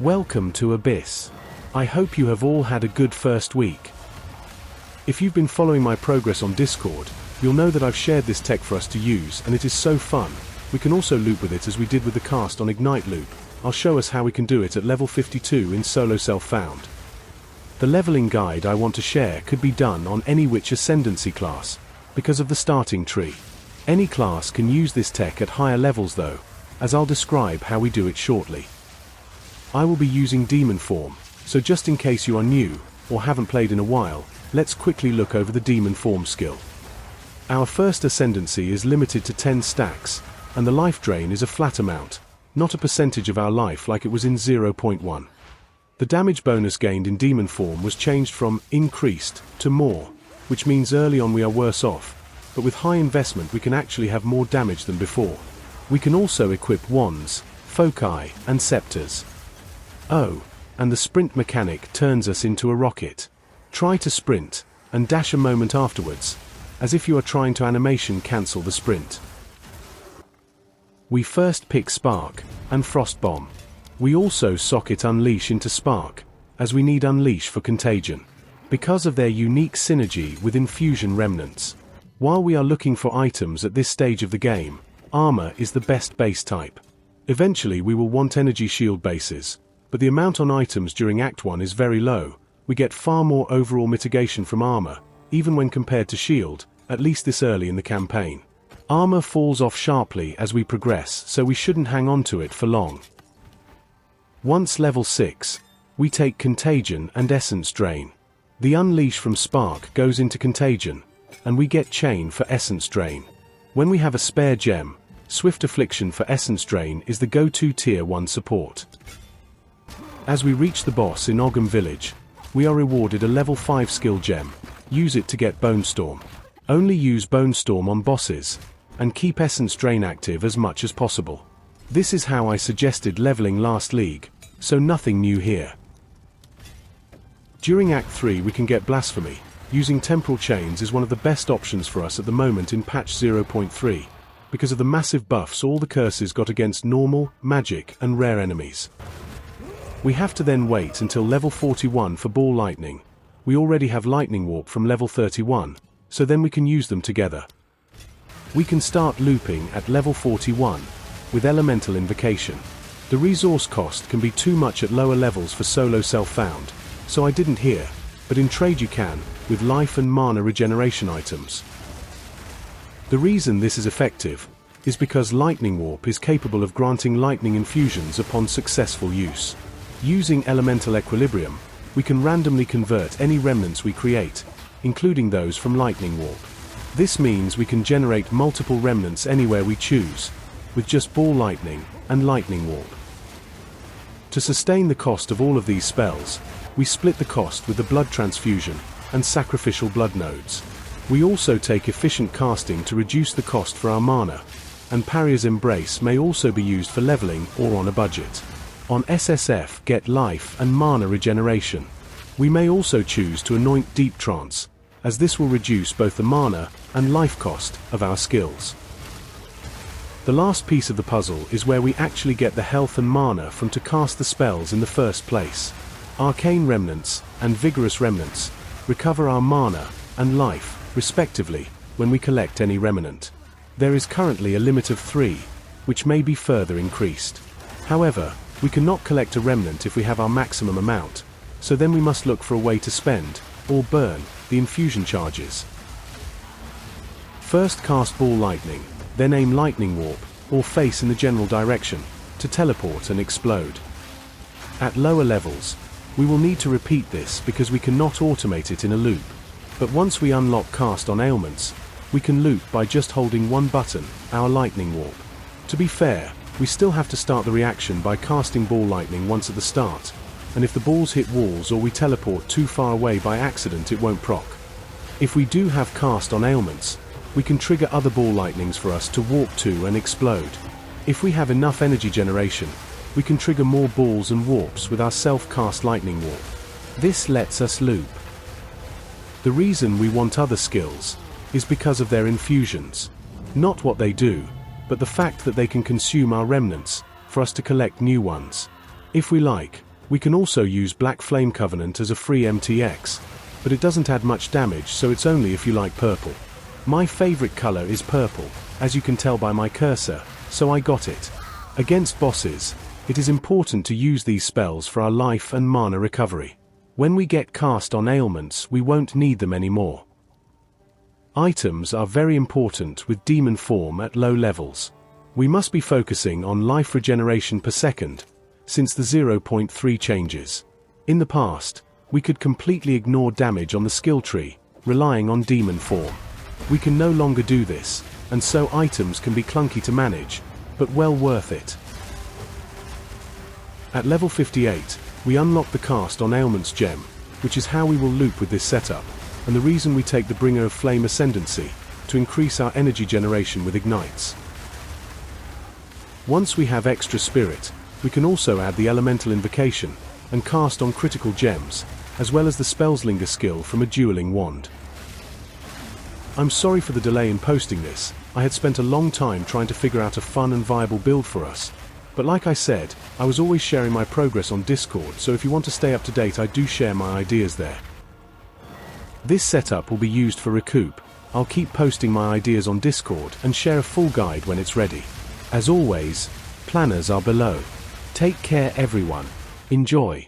Welcome to Abyss. I hope you have all had a good first week. If you've been following my progress on Discord, you'll know that I've shared this tech for us to use, and it is so fun. We can also loop with it as we did with the cast on Ignite Loop. I'll show us how we can do it at level 52 in Solo Self-Found. The leveling guide I want to share could be done on any Witch Ascendancy class, because of the starting tree. Any class can use this tech at higher levels though, as I'll describe how we do it shortly. I will be using Demon Form, so just in case you are new, or haven't played in a while, let's quickly look over the Demon Form skill. Our first Ascendancy is limited to 10 stacks, and the life drain is a flat amount, not a percentage of our life like it was in 0.1. The damage bonus gained in Demon Form was changed from increased to more, which means early on we are worse off, but with high investment we can actually have more damage than before. We can also equip wands, foci, and scepters. Oh, and the sprint mechanic turns us into a rocket. Try to sprint, and dash a moment afterwards, as if you are trying to animation cancel the sprint. We first pick Spark, and Frost Bomb. We also socket Unleash into Spark, as we need Unleash for Contagion, because of their unique synergy with Infusion Remnants. While we are looking for items at this stage of the game, Armor is the best base type. Eventually we will want energy shield bases, but the amount on items during Act 1 is very low. We get far more overall mitigation from Armor, even when compared to Shield, at least this early in the campaign. Armor falls off sharply as we progress, so we shouldn't hang on to it for long. Once level 6, we take Contagion and Essence Drain. The Unleash from Spark goes into Contagion, and we get Chain for Essence Drain. When we have a spare gem, Swift Affliction for Essence Drain is the go-to Tier 1 support. As we reach the boss in Ogham Village, we are rewarded a level 5 skill gem. Use it to get Bonestorm. Only use Bonestorm on bosses, and keep Essence Drain active as much as possible. This is how I suggested leveling last league, so nothing new here. During Act 3 we can get Blasphemy. Using Temporal Chains is one of the best options for us at the moment in patch 0.3, because of the massive buffs all the curses got against normal, magic, and rare enemies. We have to then wait until level 41 for Ball Lightning. We already have Lightning Warp from level 31, so then we can use them together. We can start looping at level 41, with Elemental Invocation. The resource cost can be too much at lower levels for Solo Self-Found, so I didn't here, but in trade you can, with life and mana regeneration items. The reason this is effective is because Lightning Warp is capable of granting lightning infusions upon successful use. Using Elemental Equilibrium, we can randomly convert any remnants we create, including those from Lightning Warp. This means we can generate multiple remnants anywhere we choose, with just Ball Lightning and Lightning Warp. To sustain the cost of all of these spells, we split the cost with the Blood Transfusion and Sacrificial Blood Nodes. We also take Efficient Casting to reduce the cost for our mana, and Parrier's Embrace may also be used for leveling or on a budget. On SSF, get life and mana regeneration. We may also choose to anoint Deep Trance, as this will reduce both the mana and life cost of our skills. The last piece of the puzzle is where we actually get the health and mana from to cast the spells in the first place. Arcane Remnants and Vigorous Remnants recover our mana and life, respectively, when we collect any remnant. There is currently a limit of 3, which may be further increased. However, we cannot collect a remnant if we have our maximum amount, so then we must look for a way to spend, or burn, the infusion charges. First cast Ball Lightning, then aim Lightning Warp, or face in the general direction, to teleport and explode. At lower levels, we will need to repeat this because we cannot automate it in a loop, but once we unlock Cast on Ailments, we can loop by just holding one button, our Lightning Warp. To be fair, we still have to start the reaction by casting Ball Lightning once at the start, and if the balls hit walls or we teleport too far away by accident it won't proc. If we do have Cast on Ailments, we can trigger other Ball Lightnings for us to warp to and explode. If we have enough energy generation, we can trigger more balls and warps with our self-cast Lightning Warp. This lets us loop. The reason we want other skills is because of their infusions. Not what they do, but the fact that they can consume our remnants, for us to collect new ones. If we like, We can also use Black Flame Covenant as a free MTX, but it doesn't add much damage, so it's only if you like purple. My favorite color is purple, as you can tell by my cursor, so I got it. Against bosses, it is important to use these spells for our life and mana recovery. When we get cast on ailments, we won't need them anymore. Items are very important with demon form at low levels. We must be focusing on life regeneration per second, since the 0.3 changes. In the past, we could completely ignore damage on the skill tree, relying on demon form. We can no longer do this, and so items can be clunky to manage, but well worth it. At level 58, we unlock the Cast on Ailments gem, which is how we will loop with this setup, and the reason we take the Bringer of Flame Ascendancy, to increase our energy generation with ignites. Once we have extra spirit, we can also add the Elemental Invocation, and cast on critical gems, as well as the Spellslinger skill from a dueling wand. I'm sorry for the delay in posting this. I had spent a long time trying to figure out a fun and viable build for us. But like I said, I was always sharing my progress on Discord, so if you want to stay up to date, I do share my ideas there. This setup will be used for Recoup. I'll keep posting my ideas on Discord and share a full guide when it's ready. As always, planners are below. Take care everyone. Enjoy.